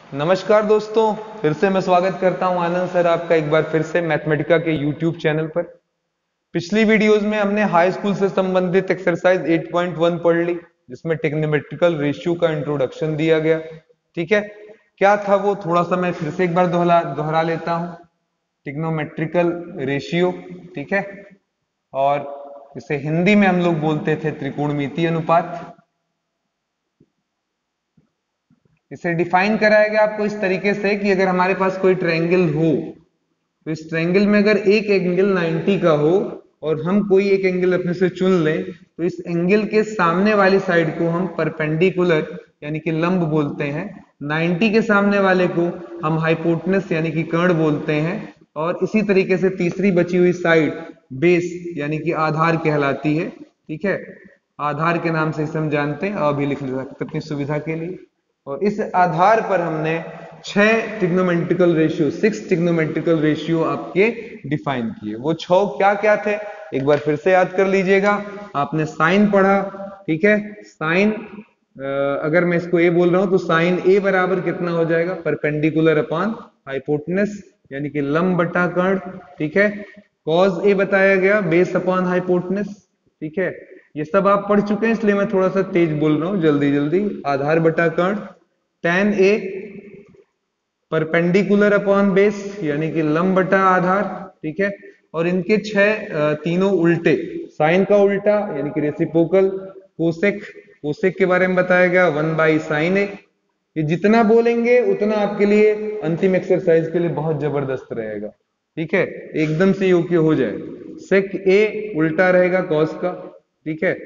नमस्कार दोस्तों, फिर से मैं स्वागत करता हूं आनंद सर आपका एक बार फिर से मैथमेटिका के यूट्यूब चैनल पर। पिछली वीडियोस में हमने हाई स्कूल से संबंधित एक्सरसाइज 8.1 पढ़ ली, जिसमें ट्रिग्नोमेट्रिकल रेशियो का इंट्रोडक्शन दिया गया। ठीक है, क्या था वो थोड़ा सा मैं फिर से एक बार दोहरा लेता हूं। ट्रिग्नोमेट्रिकल रेशियो, ठीक है, और इसे हिंदी में हम लोग बोलते थे त्रिकोणमितीय अनुपात। इसे डिफाइन कराया गया आपको इस तरीके से कि अगर हमारे पास कोई ट्रायंगल हो, तो इस ट्रायंगल में अगर एक एंगल 90 का हो और हम कोई एक एंगल अपने से चुन लें, तो इस एंगल के सामने वाली साइड को हम परपेंडिकुलर यानी कि लंब बोलते हैं। 90 के सामने वाले को हम हाइपोटेनस यानी कि कर्ण बोलते हैं। और इसी तरीके से तीसरी बची हुई साइड बेस यानी कि आधार कहलाती है। ठीक है, आधार के नाम से इसे हम जानते हैं, अभी लिख सकते अपनी सुविधा के लिए। और इस आधार पर हमने 6 ट्रिग्नोमेट्रिकल रेशियो आपके डिफाइन किए। वो 6 क्या क्या थे एक बार फिर से याद कर लीजिएगा। आपने साइन पढ़ा, ठीक है। साइन, अगर मैं इसको ए बोल रहा हूं तो साइन ए बराबर कितना हो जाएगा, परपेंडिकुलर अपॉन हाइपोटेनस यानी कि लंब बटा कर्ण। ठीक है, कॉज ए बताया गया बेस अपॉन हाइपोटेनस। ठीक है, ये सब आप पढ़ चुके हैं, इसलिए मैं थोड़ा सा तेज बोल रहा हूं, जल्दी जल्दी। आधार बटा कर्ण, tan ए परपेंडिकुलर अपॉन बेस यानी कि लंब बटा आधार। ठीक है, और इनके तीनों उल्टे, साइन का उल्टा यानी कि रेसिप्रोकल, कोसेक, कोसेक के बारे में बताया गया 1/sin ए। ये जितना बोलेंगे उतना आपके लिए अंतिम एक्सरसाइज के लिए बहुत जबरदस्त रहेगा। ठीक है, एकदम से ओके हो जाए। सेक ए उल्टा रहेगा कॉस का। ठीक है,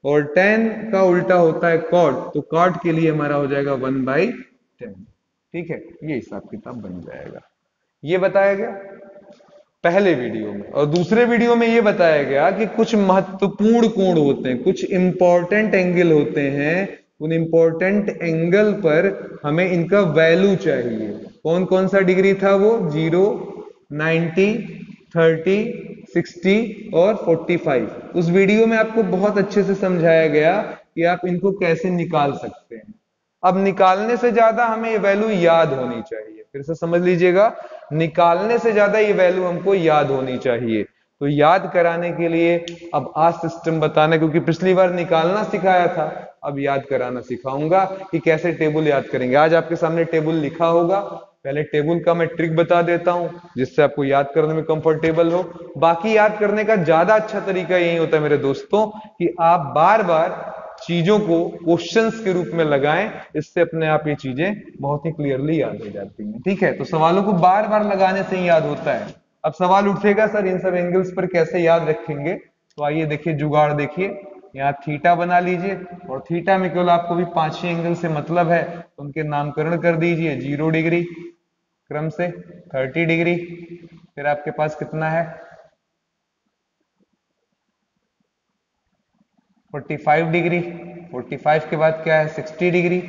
और tan का उल्टा होता है कॉट, तो कॉट के लिए हमारा हो जाएगा 1/10। ठीक है, ये हिसाब किताब बन जाएगा। ये बताया गया पहले वीडियो में। और दूसरे वीडियो में ये बताया गया कि कुछ महत्वपूर्ण कोण होते हैं, कुछ इंपॉर्टेंट एंगल होते हैं। उन इंपॉर्टेंट एंगल पर हमें इनका वैल्यू चाहिए। कौन कौन सा डिग्री था वो, 0, 90, 30, 60 और 45। उस वीडियो में आपको बहुत अच्छे से समझाया गया कि आप इनको कैसे निकाल सकते हैं। अब निकालने से ज्यादा हमें ये वैल्यू याद होनी चाहिए। फिर से समझ लीजिएगा, निकालने से ज्यादा ये वैल्यू हमको याद होनी चाहिए। तो याद कराने के लिए अब आज सिस्टम बताना, क्योंकि पिछली बार निकालना सिखाया था, अब याद कराना सिखाऊंगा कि कैसे टेबल याद करेंगे। आज आपके सामने टेबल लिखा होगा, पहले टेबल का मैं ट्रिक बता देता हूं जिससे आपको याद करने में कंफर्टेबल हो। बाकी याद करने का ज्यादा अच्छा तरीका यही होता है मेरे दोस्तों कि आप बार बार चीजों को क्वेश्चंस के रूप में लगाएं, इससे अपने आप ये चीजें बहुत ही क्लियरली याद हो जाती हैं। ठीक है, तो सवालों को बार बार लगाने से ही याद होता है। अब सवाल उठेगा सर इन सब एंगल्स पर कैसे याद रखेंगे, तो आइए देखिए जुगाड़ देखिए। यहाँ थीटा बना लीजिए, और थीटा में केवल आपको भी 5 ही एंगल से मतलब है, तो उनके नामकरण कर दीजिए। 0 डिग्री क्रम से, 30 डिग्री, फिर आपके पास कितना है 45 डिग्री, 45 के बाद क्या है 60 डिग्री,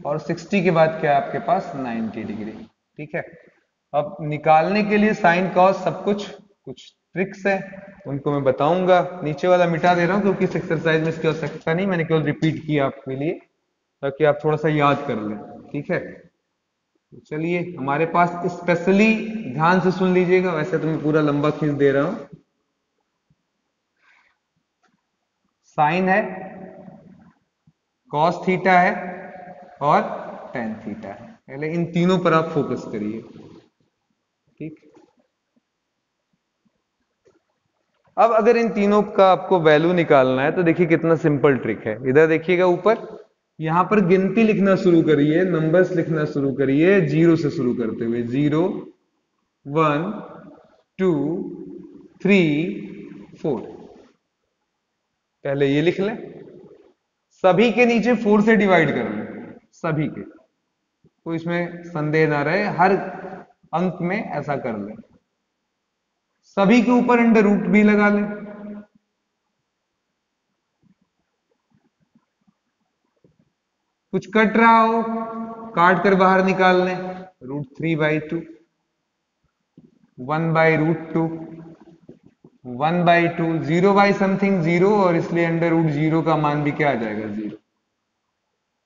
और 60 के बाद क्या है आपके पास 90 डिग्री। ठीक है, अब निकालने के लिए साइन कॉस सब कुछ ट्रिक्स है, उनको मैं बताऊंगा। नीचे वाला मिटा दे रहा हूं क्योंकि इस एक्सरसाइज में इसकी आवश्यकता नहीं, मैंने केवल रिपीट किया आपके लिए ताकि आप थोड़ा सा याद कर लें। ठीक है, तो चलिए हमारे पास स्पेशली, ध्यान से सुन लीजिएगा, वैसे तो मैं पूरा लंबा खींच दे रहा हूं। साइन है, कॉस थीटा है और टेन थीटा है। पहले इन तीनों पर आप फोकस करिए। ठीक, अब अगर इन तीनों का आपको वैल्यू निकालना है तो देखिए कितना सिंपल ट्रिक है। इधर देखिएगा ऊपर, यहां पर गिनती लिखना शुरू करिए, नंबर्स लिखना शुरू करिए, 0 से शुरू करते हुए। 0, 1, 2, 3, 4। पहले ये लिख लें, सभी के नीचे 4 से डिवाइड कर लें, सभी के, तो इसमें संदेह ना रहे, हर अंक में ऐसा कर लें। सभी के ऊपर अंडर रूट भी लगा लें। कुछ कट रहा हो, काट कर बाहर निकाल लें। √3/2, 1/√2, 1/2, 0 बाई समथिंग 0, और इसलिए अंडर रूट 0 का मान भी क्या आ जाएगा 0।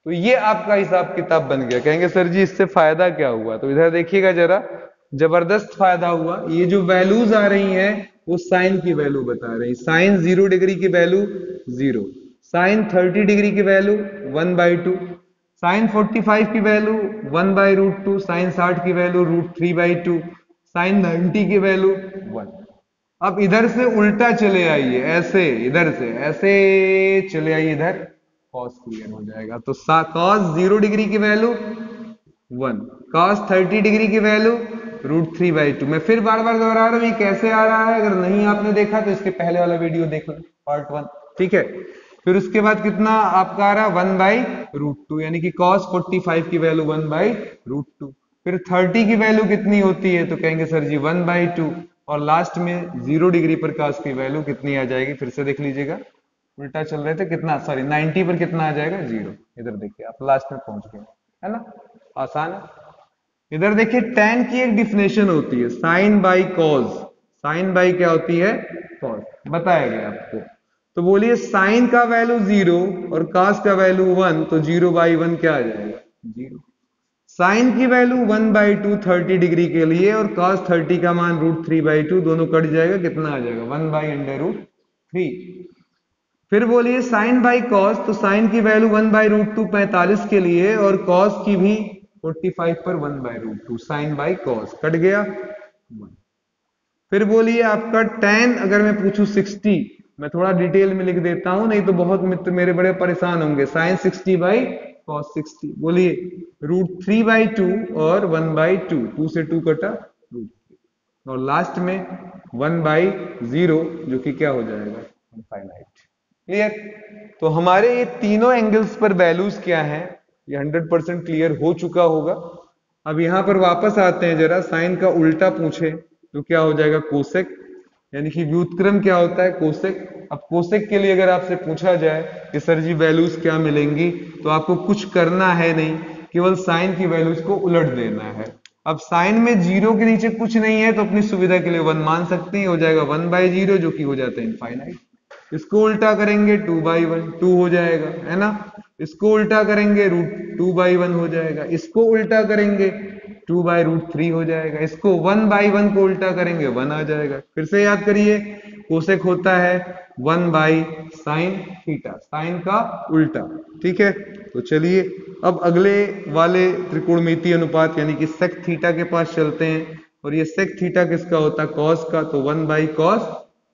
तो ये आपका हिसाब किताब बन गया। कहेंगे सर जी इससे फायदा क्या हुआ, तो इधर देखिएगा जरा, जबरदस्त फायदा हुआ। ये जो वैल्यूज आ रही हैं वो साइन की वैल्यू बता रही। साइन 0 डिग्री की वैल्यू 0, साइन 30 डिग्री की वैल्यू 1/2, साइन 45 की वैल्यू 1/√2, साइन 60 की वैल्यू √3/2, साइन 90 की वैल्यू 1। अब इधर से उल्टा चले आइए, ऐसे इधर से ऐसे चले आइए इधर, कॉस क्लियर हो जाएगा। तो कॉस 0 डिग्री की वैल्यू 1, कॉस 30 डिग्री की वैल्यू √3/2। मैं फिर बार बार दोहरा रहा हूं ये कैसे आ रहा है, अगर नहीं आपने देखा तो इसके पहले वाला वीडियो देख लो, पार्ट 1, ठीक है। फिर उसके बाद कितना आपका आ रहा 1/√2, यानी कि cos 45 की वैल्यू 1/√2। फिर 30 की वैल्यू कितनी होती है, तो कहेंगे सर जी 1/2, और लास्ट में 0 डिग्री पर cos की वैल्यू कितनी आ जाएगी, फिर से देख लीजिएगा, उल्टा चल रहे थे, कितना, सॉरी 90 पर कितना आ जाएगा, 0। इधर देखिए आप लास्ट में पहुंच गए, है ना, आसान है। इधर देखिए tan की एक डिफिनेशन होती है, sine by cos. Sine by क्या होती है, कॉज, बताया गया आपको। तो बोलिए साइन का वैल्यू 0 और कॉस का वैल्यू 1, तो 0/1 क्या आ जाएगा, 0। साइन की वैल्यू 1/2 30 डिग्री के लिए, और cos 30 का मान √3/2, दोनों कट जाएगा, कितना आ जाएगा 1/√3। फिर बोलिए साइन बाई कॉस, तो साइन की वैल्यू 1/√2 45 के लिए, और कॉस की भी 45 पर 1/√2, साइन बाई कॉस कट गया 1। फिर बोलिए आपका tan, अगर मैं पूछूं 60, मैं थोड़ा डिटेल में लिख देता हूं, नहीं तो बहुत मित्र मेरे बड़े परेशान होंगे। साइन 60/cos 60, बोलिए √3/2 और 1/2, 2 से 2 कटा √3, और लास्ट में 1/0, जो कि क्या हो जाएगा, इनफाइनाइट। क्लियर। तो हमारे ये तीनों एंगल्स पर वैल्यूज क्या हैं, ये 100% क्लियर हो चुका होगा। अब यहां पर वापस आते हैं जरा, साइन का उल्टा पूछे तो क्या हो जाएगा, कोसेक, यानी कि व्युत्क्रम क्या होता है, कोसेक। अब कोसेक के लिए अगर आपसे पूछा जाए कि सर जी वैल्यूज क्या मिलेंगी, तो आपको कुछ करना है नहीं, केवल साइन की वैल्यूज को उलट देना है। अब साइन में 0 के नीचे कुछ नहीं है, तो अपनी सुविधा के लिए 1 मान सकते हैं, हो जाएगा 1/0, जो कि हो जाता है इनफाइनाइट। इसको उल्टा करेंगे 2/1, 2 हो जाएगा, है ना। इसको उल्टा करेंगे √2/1 हो जाएगा, इसको उल्टा करेंगे 2/√3 हो जाएगा, इसको 1/1 को उल्टा करेंगे 1 आ जाएगा। फिर से याद करिए, कोसेक होता है 1/sin थीटा, साइन का उल्टा, ठीक है। तो चलिए अब अगले वाले त्रिकोणमितीय अनुपात यानी कि सेक थीटा के पास चलते हैं, और ये सेक थीटा किसका होता है, कॉस का, तो 1/cos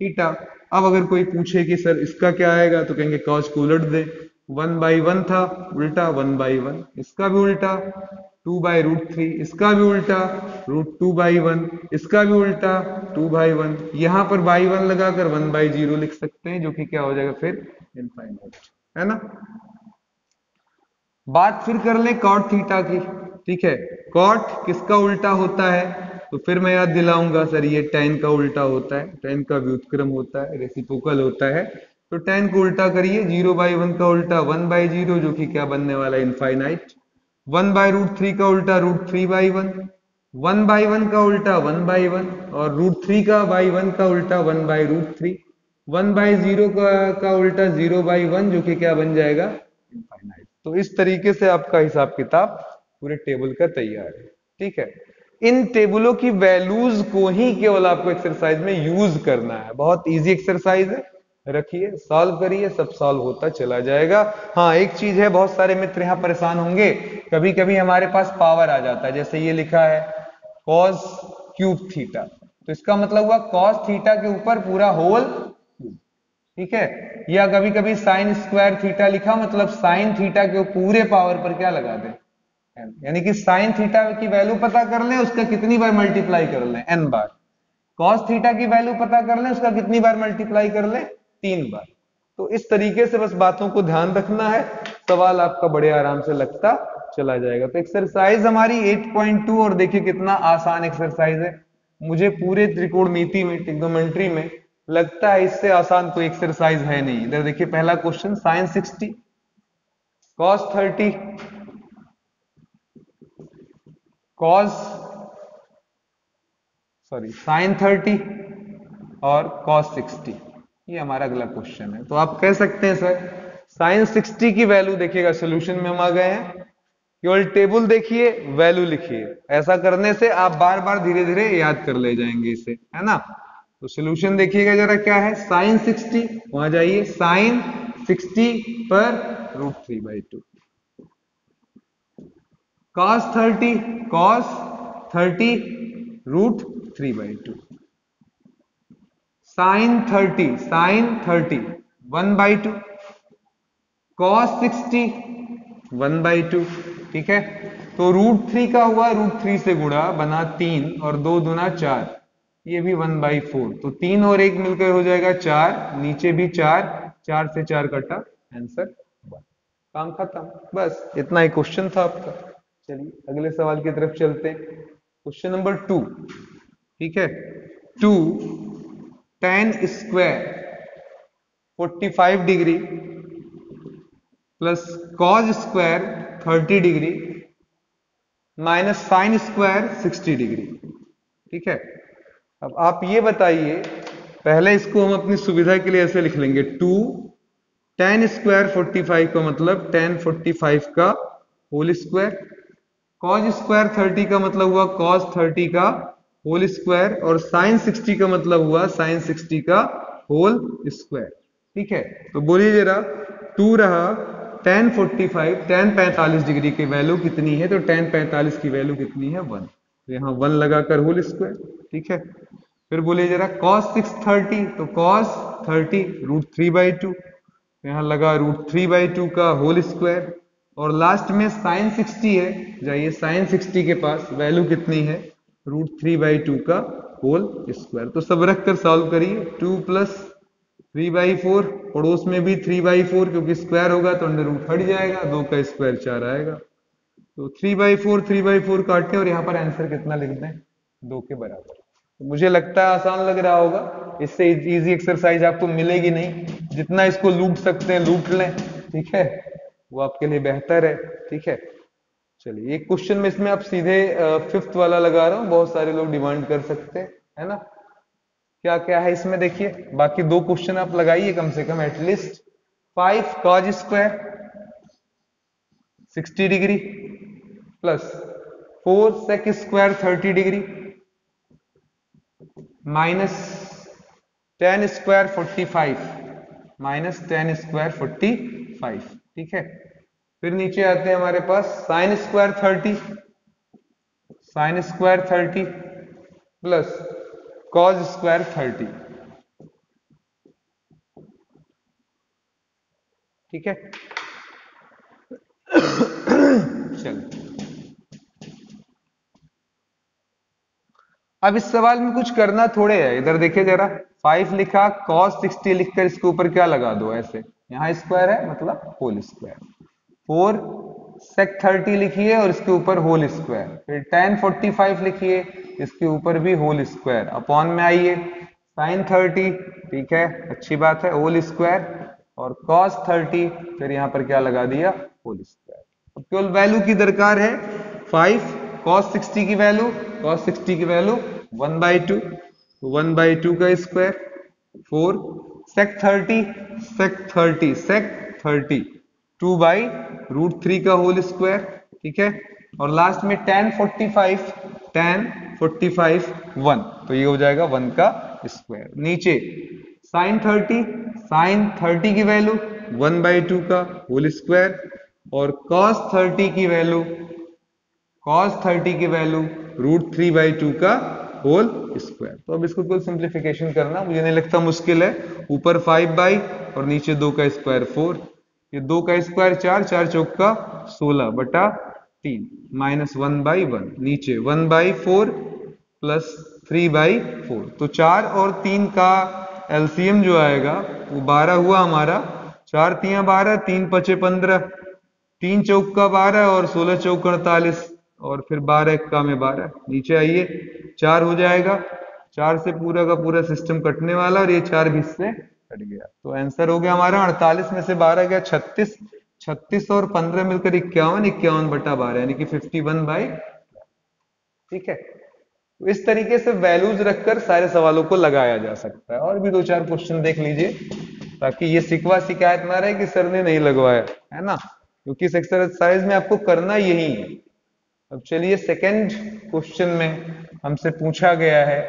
थीटा। अब अगर कोई पूछे कि सर इसका क्या आएगा, तो कहेंगे कॉस को उलट दे, 1/1 था, उल्टा 1/1, इसका भी उल्टा 2/√3, इसका भी उल्टा √2/1, इसका भी उल्टा 2/1, यहां पर by1 लगाकर 1/0 लिख सकते हैं, जो कि क्या हो जाएगा फिर इनफाइनाइट, है ना। बात फिर कर ले कॉट थीटा की, ठीक है। कॉट किसका उल्टा होता है, तो फिर मैं याद दिलाऊंगा सर ये tan का उल्टा होता है, tan का व्युत्क्रम होता है, रेसिप्रोकल होता है। तो tan को उल्टा करिए, 0/1 का उल्टा 1/0, जो कि क्या बनने वाला है इनफाइनाइट। 1/√3 का उल्टा √3/1, 1/1 का उल्टा 1/1, और √3 का by1 का उल्टा 1/√3, 1/0 का उल्टा 0/1, जो कि क्या बन जाएगा इनफाइनाइट। तो इस तरीके से आपका हिसाब किताब पूरे टेबल का तैयार है, ठीक है। इन टेबलों की वैल्यूज को ही केवल आपको एक्सरसाइज में यूज करना है, बहुत इजी एक्सरसाइज है, रखिए सॉल्व करिए, सब सॉल्व होता चला जाएगा। हाँ एक चीज है, बहुत सारे मित्र यहां परेशान होंगे, कभी कभी हमारे पास पावर आ जाता है, जैसे ये लिखा है cos क्यूब थीटा, तो इसका मतलब हुआ cos थीटा के ऊपर पूरा होल, ठीक है। या कभी कभी साइन स्क्वायर थीटा लिखा, मतलब साइन थीटा के पूरे पावर पर क्या लगा दें, यानी कि साइन थीटा की वैल्यू पता कर लें, उसका कितनी बार मल्टीप्लाई कर लें, n बार। कॉस थीटा की वैल्यू पता कर लें, उसका कितनी बार मल्टीप्लाई कर लें, 3 बार। तो इस तरीके से बस बातों को ध्यान रखना है, सवाल आपका बड़े आराम से लगता चला जाएगा। तो एक्सरसाइज हमारी 8.2, और देखिए कितना आसान एक्सरसाइज है। मुझे पूरे त्रिकोणमिति में, ट्रिग्नोमेट्री में लगता है इससे आसान कोई एक्सरसाइज है नहीं। इधर देखिए पहला क्वेश्चन, साइन 60, cos 30, साइन 30 और cos 60, ये हमारा अगला क्वेश्चन है। तो आप कह सकते हैं सर साइन 60 की वैल्यू देखिएगा, सोल्यूशन में हम आ गए हैं, केवल टेबल देखिए, वैल्यू लिखिए। ऐसा करने से आप बार बार धीरे धीरे याद कर ले जाएंगे इसे, है ना। तो सोल्यूशन देखिएगा जरा क्या है, साइन 60, वहां जाइए, साइन 60 पर √3/2, cos 30, cos 30 √3/2, sin 30, sin 30 1/2, cos 60 1/2, ठीक है। तो √3 का हुआ, √3 से गुणा, बना 3 और 2 दूना 4, ये भी 1/4, तो 3 और 1 मिलकर हो जाएगा 4, नीचे भी 4, 4 से 4 कटा, आंसर 1। काम खत्म, बस इतना ही क्वेश्चन था आपका। चलिए अगले सवाल की तरफ चलते हैं। क्वेश्चन नंबर 2, ठीक है। 2 tan square 45 degree plus cos square 30 degree minus sine square 60 degree, ठीक है। अब आप ये बताइए, पहले इसको हम अपनी सुविधा के लिए ऐसे लिख लेंगे, 2 tan स्क्वायर 45 का मतलब tan 45 का होल स्क्वायर, cos स्क्वायर 30 का मतलब हुआ cos 30 का होल स्क्वायर, और sin 60 का मतलब हुआ sin 60 का होल स्क्वायर, ठीक है। तो बोलिए जरा, 2 रहा, tan 45, tan 45 डिग्री की वैल्यू कितनी है, तो tan 45 की वैल्यू कितनी है, 1, तो यहाँ 1 लगाकर होल स्क्वायर, ठीक है। फिर बोलिए जरा cos 630, तो cos 30 √3/2, यहाँ लगा √3/2 का होल स्क्वायर, और लास्ट में sin 60 है, जाइए sin 60 के पास वैल्यू कितनी है, √3/2 का होल स्क्वायर। तो सब रख कर सॉल्व करिए, 2 + 3/4, पड़ोस में भी 3/4, क्योंकि स्क्वायर होगा तो अंडर रूट हट जाएगा, 2 का स्क्वायर 4 आएगा, तो 3/4 काटते हैं, और यहाँ पर आंसर कितना लिख दें, 2 के बराबर। तो मुझे लगता है आसान लग रहा होगा, इससे इजी एक्सरसाइज आपको मिलेगी नहीं, जितना इसको लूट सकते हैं लूट लें, ठीक है, वो आपके लिए बेहतर है, ठीक है। चलिए एक क्वेश्चन में इसमें आप सीधे 5th वाला लगा रहा हूं, बहुत सारे लोग डिमांड कर सकते हैं, है ना। क्या क्या है इसमें देखिए, बाकी 2 क्वेश्चन आप लगाइए कम से कम at least. 5 cos square 60 degree plus 4 sec square 30 degree minus tan square 45 minus tan square 45, ठीक है। फिर नीचे आते हैं हमारे पास sin square 30, sin square 30 plus cos square 30, ठीक है। चलिए अब इस सवाल में कुछ करना थोड़े है, इधर देखिए जरा, 5 लिखा, cos 60 लिखकर इसके ऊपर क्या लगा दो, ऐसे, यहाँ स्क्वायर है मतलब होल स्क्वायर, 4 sec 30 लिखिए और इसके ऊपर होल स्क्वायर, फिर tan 45 लिखिए, इसके ऊपर भी होल स्क्वायर, अपॉन में आइए sin 30, ठीक है, अच्छी बात है, होल स्क्वायर, और cos 30, फिर यहाँ पर क्या लगा दिया, होल स्क्वायर। अब केवल वैल्यू की दरकार है, 5 cos 60 की वैल्यू, cos 60 की वैल्यू 1/2, 1/2 का स्क्वायर, 4 sec 30, sec 30, sec 30 2/√3 का होल स्क्वायर, ठीक है, और लास्ट में tan 45, tan 45 1, तो ये हो जाएगा 1 का स्क्वायर। नीचे sin 30, sin 30 की वैल्यू 1/2 का होल स्क्वायर, और cos 30 की वैल्यू, cos 30 की वैल्यू √3/2 का होल स्क्वायर। तो अब इसको कुल सिंप्लीफिकेशन करना मुझे नहीं लगता मुश्किल है, ऊपर 5 और नीचे 2 का स्क्वायर 4, ये 2 का स्क्वायर 4, 4 चौक का 16 बटा 3 माइनस 1/1, नीचे 1/4 प्लस 3/4, तो 4 और 3 का एलसीएम जो आएगा वो 12 हुआ हमारा, 4 3 12, 3 5 15, 3 चौक का 12 और 16 चौक 48, और फिर 12 एक्का में 12, नीचे आइए 4 हो जाएगा, 4 से पूरा का पूरा सिस्टम कटने वाला, और ये 4 भी इससे कट गया, तो आंसर हो गया हमारा 48 में से 12 गया 36, 36 और 15 मिलकर 51, 51 बटा 12 यानी कि 51/, ठीक है। तो इस तरीके से वैल्यूज रखकर सारे सवालों को लगाया जा सकता है, और भी 2-4 क्वेश्चन देख लीजिए, ताकि ये सिकवा शिकायत ना रहे कि सर ने नहीं लगवाया, है ना, क्योंकि इस एक्सरसाइज में आपको करना यही है। अब चलिए सेकंड क्वेश्चन में हमसे पूछा गया है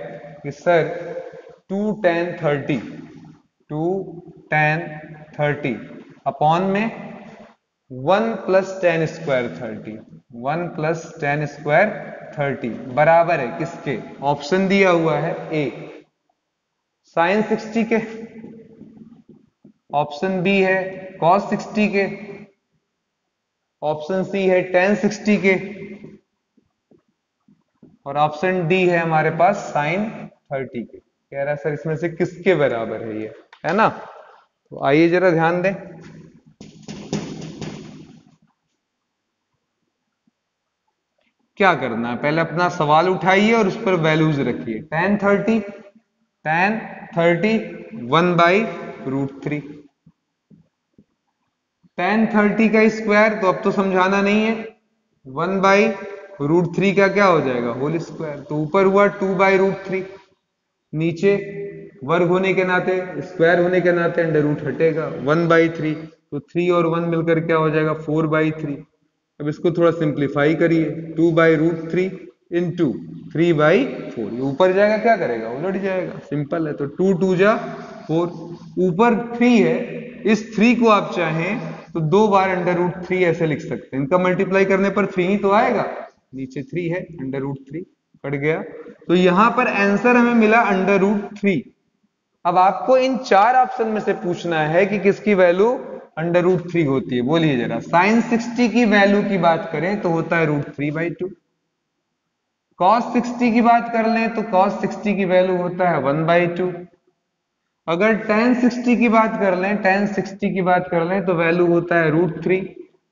कि सर 2 tan 30 2 tan 30 अपॉन में 1 + tan स्क्वायर 30 1 + tan स्क्वायर 30 बराबर है किसके? ऑप्शन दिया हुआ है ए sin 60 के, ऑप्शन बी है cos 60 के, ऑप्शन सी है tan 60 के, और ऑप्शन डी है हमारे पास sin 30 के। कह रहा है सर इसमें से किसके बराबर है ये, है ना। तो आइए जरा ध्यान दें। क्या करना है, पहले अपना सवाल उठाइए और उस पर वैल्यूज रखिए। tan 30 1/√3, tan 30 का स्क्वायर तो अब तो समझाना नहीं है, 1/√3 का क्या हो जाएगा? Whole square. तो ऊपर हुआ 2/√3, नीचे वर्ग होने के नाते, स्क्वायर होने के नाते अंडर रूट हटेगा, 1/3, तो 3 और 1 मिलकर क्या हो जाएगा? 4/3। अब इसको थोड़ा सिंप्लीफाई करिए, 2/√3 इंटू 3/4, ऊपर जाएगा क्या करेगा? उलट जाएगा, सिंपल है। तो 2 2 जा 4, ऊपर 3 है, इस 3 को आप चाहें तो 2 बार अंडर√3 ऐसे लिख सकते हैं, इनका मल्टीप्लाई करने पर 3 ही तो आएगा, नीचे 3 है, अंडर√3 कट गया। तो यहां पर आंसर हमें मिला अंडर√3। अब आपको इन 4 ऑप्शन में से पूछना है कि किसकी वैल्यू अंडर√3 होती है। बोलिए जरा, sin 60 की वैल्यू की बात करें तो होता है √3/2, cos 60 की बात कर लें तो cos 60 की वैल्यू होता है 1/2, अगर tan 60 की बात कर लें, tan 60 की बात कर लें तो वैल्यू होता है √3,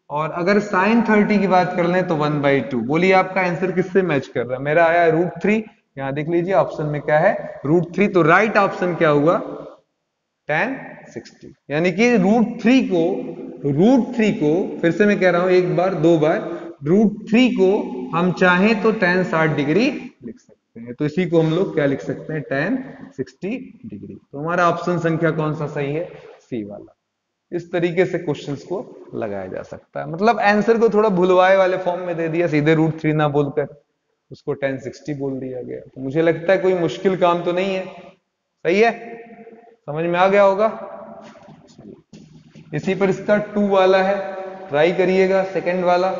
और अगर sin 30 की बात कर लें तो 1/2। बोलिए आपका आंसर किससे मैच कर रहा है? मेरा आया √3, यहां देख लीजिए ऑप्शन में क्या है, √3। तो राइट ऑप्शन क्या हुआ? tan 60। यानी कि √3 को फिर से मैं कह रहा हूं एक बार दो बार, √3 को हम चाहें तो tan 60 डिग्री लिख सकते हैं। तो इसी को हम लोग क्या लिख सकते हैं? tan 60 degree. तो हमारा ऑप्शन संख्या कौन सा सही है? सी वाला। इस तरीके से क्वेश्चंस को लगाया जा सकता है, मतलब आंसर को थोड़ा भुलवाए वाले फॉर्म में दे दिया, सीधे √3 ना बोलकर उसको tan 60 बोल दिया गया। तो मुझे लगता है कोई मुश्किल काम तो नहीं है, सही है, समझ में आ गया होगा। इसी पर इसका 2 वाला है, ट्राई करिएगा सेकंड वाला।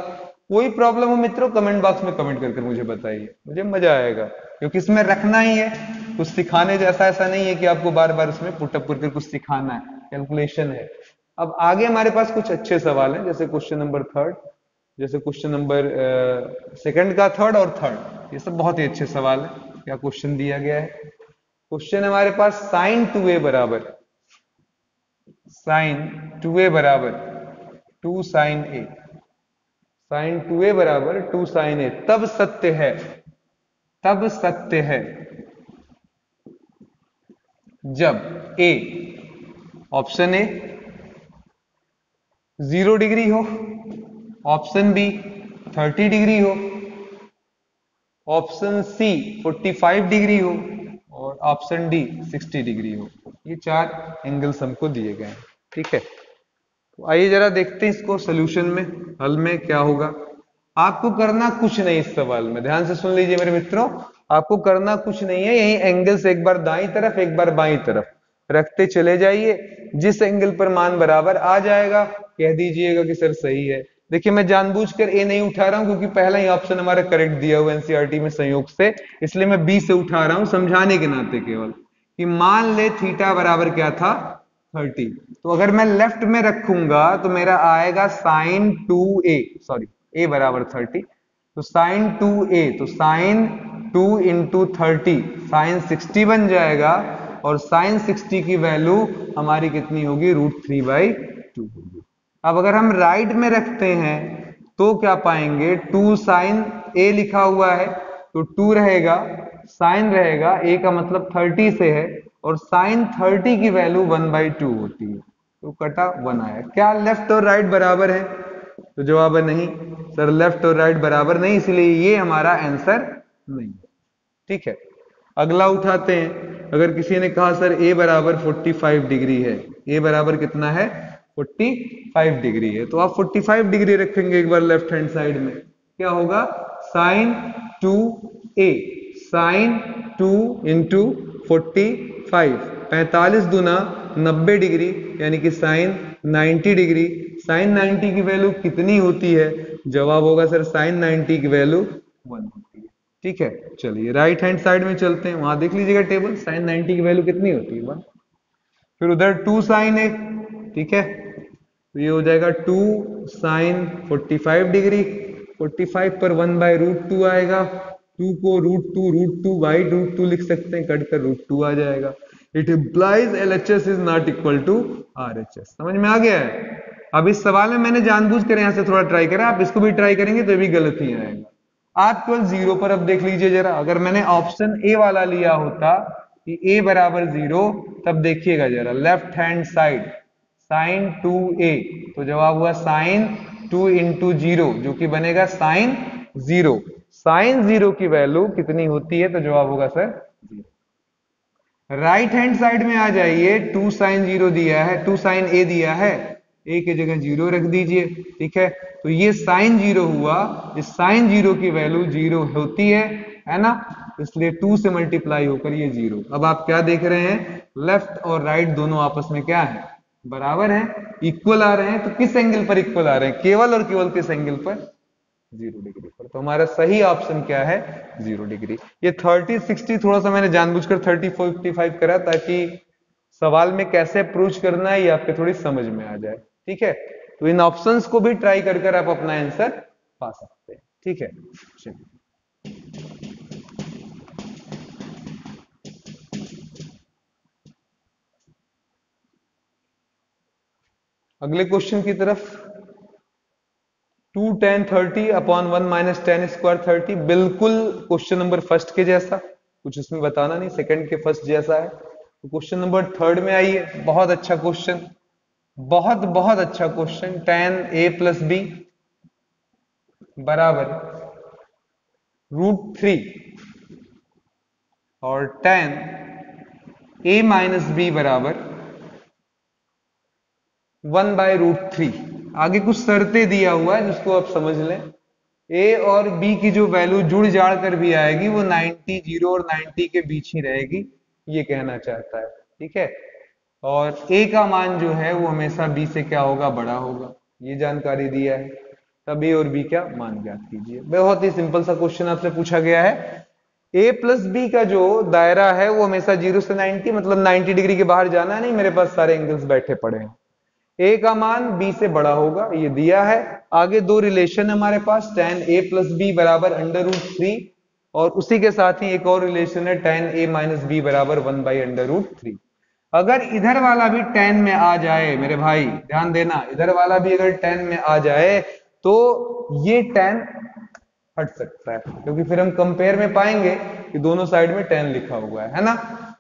कोई प्रॉब्लम हो मित्रों, कमेंट बॉक्स में कमेंट करके मुझे बताइए, मुझे मजा आएगा, क्योंकि इसमें रखना ही है, कुछ सिखाने जैसा ऐसा नहीं है कि आपको बार बार उसमें पुटअप करके कुछ सिखाना है, कैलकुलेशन है। अब आगे हमारे पास कुछ अच्छे सवाल हैं, जैसे क्वेश्चन नंबर 3, जैसे क्वेश्चन नंबर सेकंड का 3rd और 3rd, ये सब बहुत ही अच्छे सवाल है। क्या क्वेश्चन दिया गया है? क्वेश्चन हमारे पास sin 2a बराबर sin 2a बराबर 2 sin a, sin 2a बराबर 2 sin a तब सत्य है, तब सत्य है जब a, ऑप्शन ए 0 डिग्री हो, ऑप्शन बी 30 डिग्री हो, ऑप्शन सी 45 डिग्री हो, और ऑप्शन डी 60 डिग्री हो। ये 4 एंगल्स हमको दिए गए हैं, ठीक है। तो आइए जरा देखते हैं इसको सोल्यूशन में, हल में क्या होगा। आपको करना कुछ नहीं, इस सवाल में ध्यान से सुन लीजिए मेरे मित्रों, आपको करना कुछ नहीं है, यही एंगल्स एक बार दाईं तरफ एक बार बाईं तरफ रखते चले जाइए, जिस एंगल पर मान बराबर आ जाएगा कह दीजिएगा कि सर सही है। देखिए मैं जानबूझकर ए नहीं उठा रहा हूं, क्योंकि पहला ही ऑप्शन हमारा करेक्ट दिया हुआ एनसीईआरटी में संयोग से, इसलिए मैं बी से उठा रहा हूं समझाने के नाते केवल, कि मान ले थीटा बराबर क्या था? 30। तो अगर मैं लेफ्ट में रखूंगा तो मेरा आएगा sin 2a, सॉरी a बराबर 30, तो sin 2a, तो sin 2 इंटू 30 sin 60 बन जाएगा, और sin 60 की वैल्यू हमारी कितनी होगी? √3/2 होगी। अब अगर हम राइट में रखते हैं तो क्या पाएंगे? 2 sin a लिखा हुआ है तो 2 रहेगा, sin रहेगा, a का मतलब 30 से है, और sin 30 की वैल्यू 1/2 होती है, तो कटा 1 आया। क्या लेफ्ट और राइट बराबर है? तो जवाब है नहीं सर, लेफ्ट और राइट बराबर नहीं, इसलिए ये हमारा आंसर नहीं, ठीक है। अगला उठाते हैं, अगर किसी ने कहा सर a बराबर 45 डिग्री है, ए बराबर कितना है 45 डिग्री है, तो आप 45 डिग्री रखेंगे एक बार लेफ्ट हैंड साइड में, क्या होगा साइन 2a, साइन 2 इंटू 45, 45 दूना 90 डिग्री यानी कि साइन 90 डिग्री। साइन 90 की वैल्यू कितनी होती है, जवाब होगा सर साइन 90 की वैल्यू 1 होती है। ठीक है, चलिए राइट हैंड साइड में चलते हैं, वहां देख लीजिएगा टेबल, साइन 90 की वैल्यू कितनी होती है 1, फिर उधर 2 साइन है, ठीक है, तो ये हो जाएगा 2 साइन 45 डिग्री, 45 पर 1/√2 आएगा, 2 को √2 बाई √2 लिख सकते हैं, कट कर √2 आ जाएगा। It implies LHS is not equal to RHS। समझ में आ गया है? अब इस सवाल में मैंने जानबूझ कर यहां से थोड़ा ट्राई करा, आप इसको भी ट्राई करेंगे तो भी गलत ही आएगा। आप केवल 0 पर अब देख लीजिए जरा, अगर मैंने ऑप्शन ए वाला लिया होता कि a बराबर 0, तब देखिएगा जरा left hand side sign 2a, तो जवाब हुआ साइन 2 इंटू 0 जो कि बनेगा साइन 0। साइन 0 की वैल्यू कितनी होती है, तो जवाब होगा सर 0। राइट हैंड साइड में आ जाइए, 2 साइन 0 दिया है, 2 साइन a दिया है, a की जगह 0 रख दीजिए, ठीक है, तो ये साइन 0 हुआ, इस साइन 0 की वैल्यू 0 होती है ना, इसलिए 2 से मल्टीप्लाई होकर ये 0। अब आप क्या देख रहे हैं, लेफ्ट और राइट दोनों आपस में क्या है, बराबर है, इक्वल आ रहे हैं, तो किस एंगल पर इक्वल आ रहे हैं, केवल और केवल किस एंगल पर, 0 डिग्री पर। तो हमारा सही ऑप्शन क्या है 0 डिग्री। ये 30 60 थोड़ा सा मैंने जानबूझकर 30 45 करा ताकि सवाल में कैसे अप्रोच करना है ये आपके थोड़ी समझ में आ जाए, ठीक है, तो इन ऑप्शंस को भी ट्राई कर आप अपना आंसर पा सकते हैं, ठीक है। चलिए अगले क्वेश्चन की तरफ, 2 tan 30 upon 1 minus ten square 30, बिल्कुल क्वेश्चन नंबर फर्स्ट के जैसा, कुछ इसमें बताना नहीं, सेकंड के फर्स्ट जैसा है। तो क्वेश्चन नंबर थर्ड में आइए, बहुत अच्छा क्वेश्चन, बहुत बहुत अच्छा question. tan a plus B बराबर √3 और tan a माइनस बी बराबर 1/√3। आगे कुछ शर्तें दिया हुआ है जिसको आप समझ लें, ए और बी की जो वैल्यू जुड़ जाड़ कर भी आएगी वो 90 0 और 90 के बीच ही रहेगी, ये कहना चाहता है, ठीक है, और ए का मान जो है वो हमेशा बी से क्या होगा, बड़ा होगा, ये जानकारी दिया है। तब ए और बी का मान ज्ञात कीजिए। बहुत ही सिंपल सा क्वेश्चन आपसे पूछा गया है, ए प्लस बी का जो दायरा है वो हमेशा 0 से 90, मतलब 90 डिग्री के बाहर जाना नहीं, मेरे पास सारे एंगल्स बैठे पड़े हैं, ए का मान बी से बड़ा होगा, ये दिया है। आगे दो रिलेशन हमारे पास, tan a प्लस बी बराबर √3, और उसी के साथ ही एक और रिलेशन है tan a माइनस बी बराबर 1/√3। अगर इधर वाला भी tan में आ जाए, मेरे भाई ध्यान देना, इधर वाला भी अगर tan में आ जाए तो ये tan हट सकता है, क्योंकि फिर हम कंपेयर में पाएंगे कि दोनों साइड में tan लिखा हुआ है ना।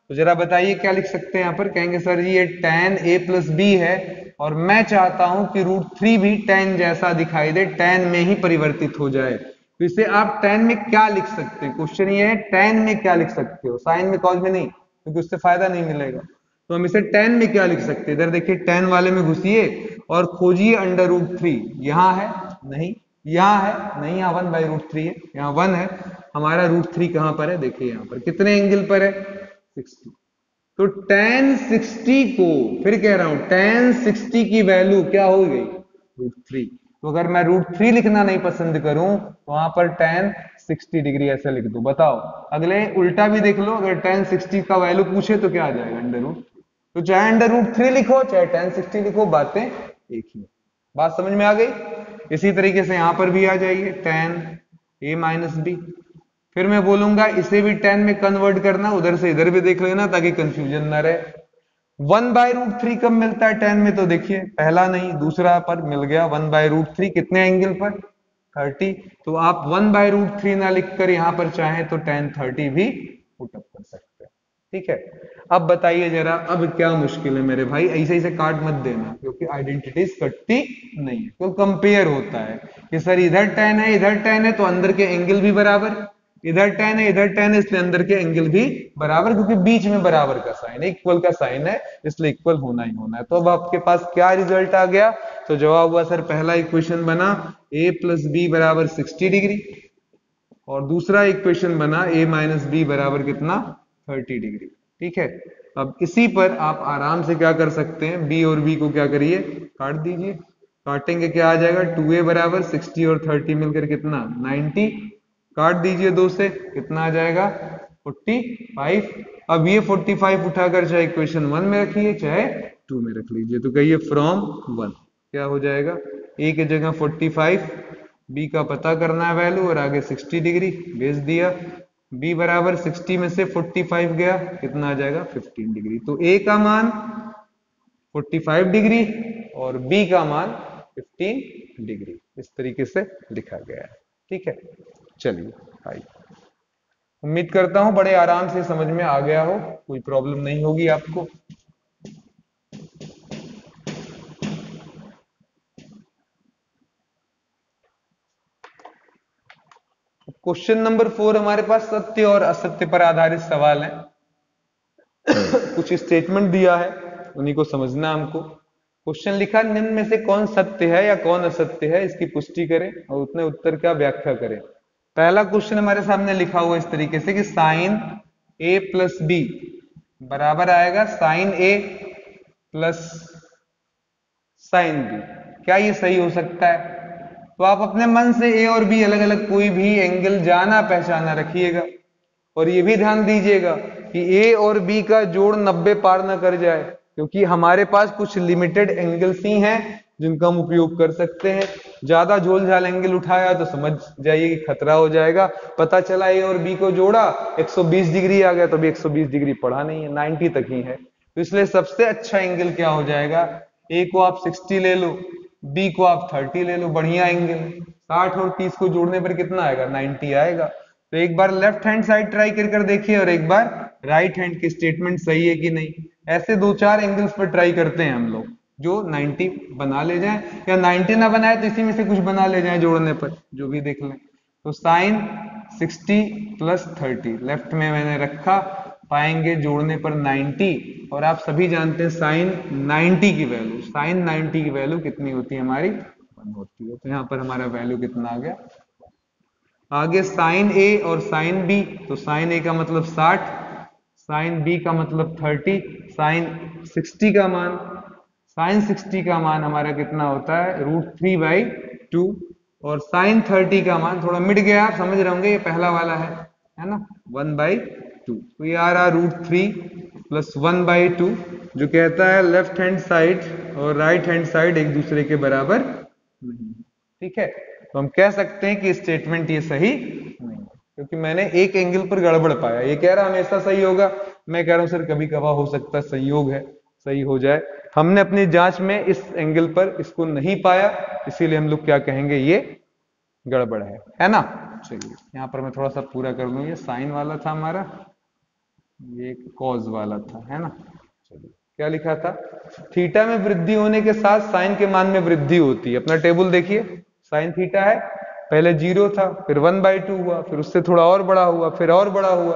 तो जरा बताइए क्या लिख सकते हैं यहाँ पर, कहेंगे सर जी ये tan a प्लस बी है और मैं चाहता हूं कि √3 भी tan जैसा दिखाई दे, tan में ही परिवर्तित हो जाए, तो इसे आप tan में क्या लिख सकते हैं, क्वेश्चन ये है tan में क्या लिख सकते हो, साइन में कॉज में नहीं, क्योंकि उससे फायदा नहीं मिलेगा। तो हम इसे tan में क्या लिख सकते हैं, इधर देखिए tan वाले में घुसिए और खोजिए √3, यहां है नहीं, यहां है नहीं, यहाँ 1/√3 है, यहाँ 1 है, हमारा √3 कहां पर है, देखिए यहाँ पर कितने एंगल पर है 60, तो tan 60 को, फिर कह रहा हूं tan 60 की वैल्यू क्या हो गई √3, तो अगर मैं √3 लिखना नहीं पसंद करूं तो वहां पर tan 60 डिग्री ऐसा लिख दो। बताओ, अगले उल्टा भी देख लो, अगर tan 60 का वैल्यू पूछे तो क्या आ जाएगा √3, तो चाहे √3 लिखो चाहे tan 60 लिखो, बातें एक ही। बात समझ में आ गई? इसी तरीके से यहां पर भी आ जाइए, tan a माइनस बी, फिर मैं बोलूंगा इसे भी tan में कन्वर्ट करना, उधर से इधर भी देख लेना ताकि कंफ्यूजन ना रहे। 1/√3 कब मिलता है tan में, तो देखिए पहला नहीं दूसरा पर मिल गया 1/√3, कितने एंगल पर 30, तो आप 1/√3 ना लिखकर यहां पर चाहे तो tan 30 भी पुटअप कर सकते हैं, ठीक है। अब बताइए जरा, अब क्या मुश्किल है मेरे भाई, ऐसे ऐसे काट मत देना क्योंकि आइडेंटिटीज कटती नहीं है, तो कंपेयर होता है कि सर इधर tan है इधर tan है, तो अंदर के एंगल भी बराबर, इधर tan है इधर tan है, इसलिए अंदर के एंगल भी बराबर, क्योंकि बीच में बराबर का साइन है, इक्वल का साइन है, इसलिए इक्वल होना ही होना है। तो अब आपके पास क्या रिजल्ट आ गया? तो जवाब हुआ सर, पहला इक्वेशन बना a प्लस बी बराबर 60 डिग्री, और दूसरा इक्वेशन बना a माइनस बी बराबर कितना? 30 डिग्री। ठीक है, अब इसी पर आप आराम से क्या कर सकते हैं, b और b को क्या करिए, काट दीजिए। काटेंगे क्या आ जाएगा, 2a बराबर 60 और 30 मिलकर कितना? 90। काट दीजिए 2 से, कितना आ जाएगा? 45। अब ये 45 उठाकर चाहे इक्वेशन 1 में रखिए चाहे 2 में रख लीजिए, तो कहिए फ्रॉम 1 क्या हो जाएगा, a की जगह 45, b का पता करना है वैल्यू, और आगे 60 डिग्री भेज दिया। b बराबर 60 में से 45 गया, कितना आ जाएगा? 15 डिग्री। तो a का मान 45 डिग्री और b का मान 15 डिग्री, इस तरीके से लिखा गया है। ठीक है, चलिए आइए, उम्मीद करता हूं बड़े आराम से समझ में आ गया हो, कोई प्रॉब्लम नहीं होगी आपको। क्वेश्चन नंबर 4 हमारे पास सत्य और असत्य पर आधारित सवाल है। कुछ स्टेटमेंट दिया है, उन्हीं को समझना हमको। क्वेश्चन लिखा, निम्न में से कौन सत्य है या कौन असत्य है, इसकी पुष्टि करें और उतने उत्तर का व्याख्या करें। पहला क्वेश्चन हमारे सामने लिखा हुआ इस तरीके से कि साइन a प्लस बी बराबर आएगा sine a plus sine B. क्या ये सही हो सकता है? तो आप अपने मन से a और b अलग अलग कोई भी एंगल जाना पहचाना रखिएगा, और ये भी ध्यान दीजिएगा कि a और b का जोड़ 90 पार ना कर जाए, क्योंकि हमारे पास कुछ लिमिटेड एंगल्स ही हैं जिनका हम उपयोग कर सकते हैं। ज्यादा झोल झाल एंगल उठाया तो समझ जाइए कि खतरा हो जाएगा। पता चला a और b को जोड़ा 120 डिग्री आ गया, तो अभी 120 डिग्री पढ़ा नहीं है, 90 तक ही है। तो इसलिए सबसे अच्छा एंगल क्या हो जाएगा, a को आप 60 ले लो, b को आप 30 ले लो, बढ़िया एंगल। 60 और 30 को जोड़ने पर कितना आएगा? 90 आएगा। तो एक बार लेफ्ट हैंड साइड ट्राई कर देखिए और एक बार राइट हैंड की स्टेटमेंट सही है कि नहीं। ऐसे 2-4 एंगल्स पर ट्राई करते हैं हम लोग, जो 90 बना ले जाएं, या 90 ना बनाए तो इसी में से कुछ बना ले जाएं जोड़ने पर, जो भी देख लें। तो साइन 60 प्लस 30 लेफ्ट में मैंने रखा, पाएंगे जोड़ने पर 90, और आप सभी जानते हैं साइन 90 की वैल्यू, साइन 90 की वैल्यू कितनी होती है हमारी? 1 होती है। तो यहाँ पर हमारा वैल्यू कितना आ गया? आगे साइन ए और साइन बी, तो साइन ए का मतलब 60, साइन बी का मतलब 30, साइन 60 का मान, साइन 60 का मान हमारा कितना होता है? √3/2, और साइन 30 का मान थोड़ा मिट गया, आप समझ रहे होंगे, ये पहला वाला है ना, 1/2। तो ये आ रहा √3 प्लस 1/2, जो कहता है लेफ्ट हैंड साइड और राइट हैंड साइड एक दूसरे के बराबर नहीं। ठीक है, तो हम कह सकते हैं कि स्टेटमेंट ये सही नहीं है, क्योंकि मैंने एक एंगल पर गड़बड़ पाया। ये कह रहा हमेशा सही होगा, मैं कह रहा हूं सर कभी कभार हो सकता है संयोग है, सही हो जाए। हमने अपनी जांच में इस एंगल पर इसको नहीं पाया, इसीलिए हम लोग क्या कहेंगे, ये गड़बड़ है ना। चलिए यहां पर मैं थोड़ा सा पूरा कर दूं, ये साइन वाला था हमारा, ये कॉज वाला था, है ना। चलिए क्या लिखा था, थीटा में वृद्धि होने के साथ साइन के मान में वृद्धि होती है। अपना टेबल देखिए, साइन थीटा है, पहले 0 था, फिर 1/2 हुआ, फिर उससे थोड़ा और बड़ा हुआ, फिर और बड़ा हुआ,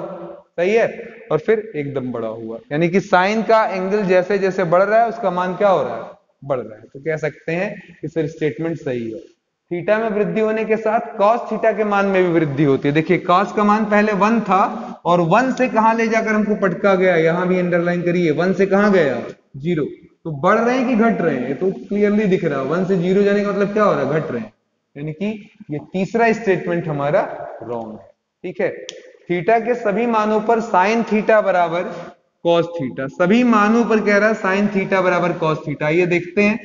सही है, और फिर एकदम बड़ा हुआ। यानी कि साइन का एंगल जैसे जैसे बढ़ रहा है उसका मान क्या हो रहा है? बढ़ रहा है। तो कह सकते हैं कि सर स्टेटमेंट सही है। थीटा में वृद्धि होने के साथ कॉस थीटा के मान में भी वृद्धि होती है। देखिए कॉस का मान पहले 1 था, और 1 से कहां ले जाकर हमको पटका गया, यहां भी अंडरलाइन करिए, 1 से कहां गया? 0। तो बढ़ रहे हैं कि घट रहे हैं? तो क्लियरली दिख रहा है, 1 से 0 जाने का मतलब क्या हो रहा है? घट रहे हैं। यानी कि ये तीसरा स्टेटमेंट हमारा रॉन्ग है। ठीक है, थीटा के सभी मानों पर साइन थीटा बराबर कॉस थीटा, सभी मानों पर कह रहा है साइन थीटा बराबर कॉस थीटा। ये देखते हैं,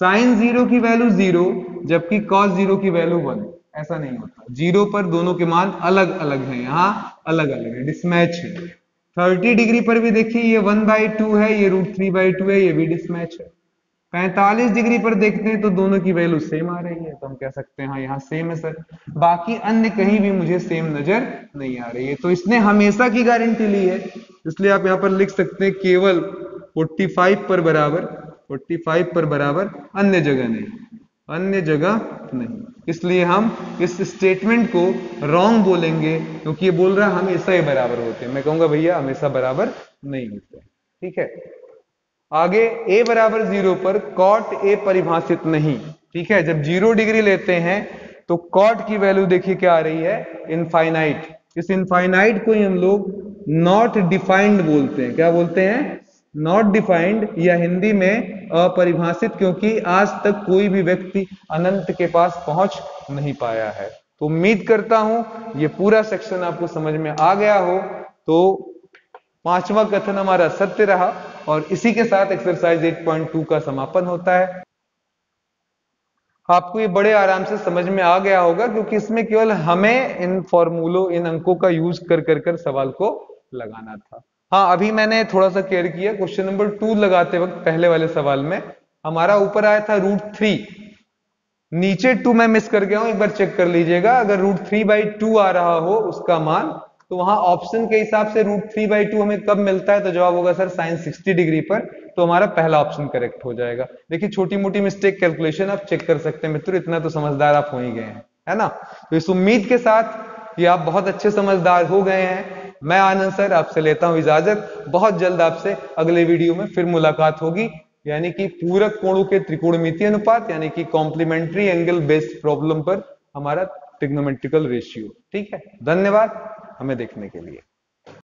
साइन 0 की वैल्यू 0 जबकि कॉस 0 की वैल्यू 1, ऐसा नहीं होता। 0 पर दोनों के मान अलग अलग हैं, यहां अलग अलग है, डिसमैच है। 30 डिग्री पर भी देखिए ये 1/2 है, ये √3/2 है, ये भी डिसमैच है। 45 डिग्री पर देखते हैं तो दोनों की वैल्यू सेम आ रही है, तो हम कह सकते हैं हाँ यहाँ सेम है सर। बाकी अन्य कहीं भी मुझे सेम नजर नहीं आ रही है, तो इसने हमेशा की गारंटी ली है, इसलिए आप यहाँ पर लिख सकते हैं केवल 45 पर बराबर, 45 पर बराबर, अन्य जगह नहीं, अन्य जगह नहीं। इसलिए हम इस स्टेटमेंट को रॉन्ग बोलेंगे, क्योंकि ये बोल रहा है हमेशा ही बराबर होते हैं। मैं कहूंगा भैया हमेशा बराबर नहीं होते, ठीक है। आगे a बराबर 0 पर cot a परिभाषित नहीं, ठीक है। जब 0 डिग्री लेते हैं तो cot की वैल्यू देखिए क्या आ रही है, इनफाइनाइट। इस इनफाइनाइट को ही हम लोग नॉट डिफाइंड बोलते हैं। क्या बोलते हैं? नॉट डिफाइंड, या हिंदी में अपरिभाषित, क्योंकि आज तक कोई भी व्यक्ति अनंत के पास पहुंच नहीं पाया है। तो उम्मीद करता हूं ये पूरा सेक्शन आपको समझ में आ गया हो। तो पांचवा कथन हमारा सत्य रहा, और इसी के साथ एक्सरसाइज 8.2 का समापन होता है। आपको ये बड़े आराम से समझ में आ गया होगा, क्योंकि इसमें केवल हमें इन फॉर्मूलों, इन अंकों का यूज कर सवाल को लगाना था। हाँ, अभी मैंने थोड़ा सा केयर किया, क्वेश्चन नंबर 2 लगाते वक्त पहले वाले सवाल में हमारा ऊपर आया था √3, नीचे 2 मैं मिस कर गया हूं, एक बार चेक कर लीजिएगा। अगर √3/2 आ रहा हो उसका मान, तो वहां ऑप्शन के हिसाब से √3/2 हमें कब मिलता है, तो जवाब होगा सर साइन 60 डिग्री पर। तो हमारा पहला ऑप्शन करेक्ट हो जाएगा। देखिए छोटी मोटी मिस्टेक कैलकुलेशन आप चेक कर सकते हैं मित्रों, इतना तो समझदार आप हो ही गए हैं, है ना। तो इस उम्मीद के साथ कि आप बहुत अच्छे समझदार हो गए हैं, मैं आनंद सर आपसे लेता हूं इजाजत। बहुत जल्द आपसे अगले वीडियो में फिर मुलाकात होगी, यानी कि पूरक कोणों के त्रिकोणमितीय अनुपात, यानी कि कॉम्प्लीमेंट्री एंगल बेस्ड प्रॉब्लम पर हमारा ट्रिग्नोमेट्रिकल रेशियो। ठीक है, धन्यवाद हमें देखने के लिए।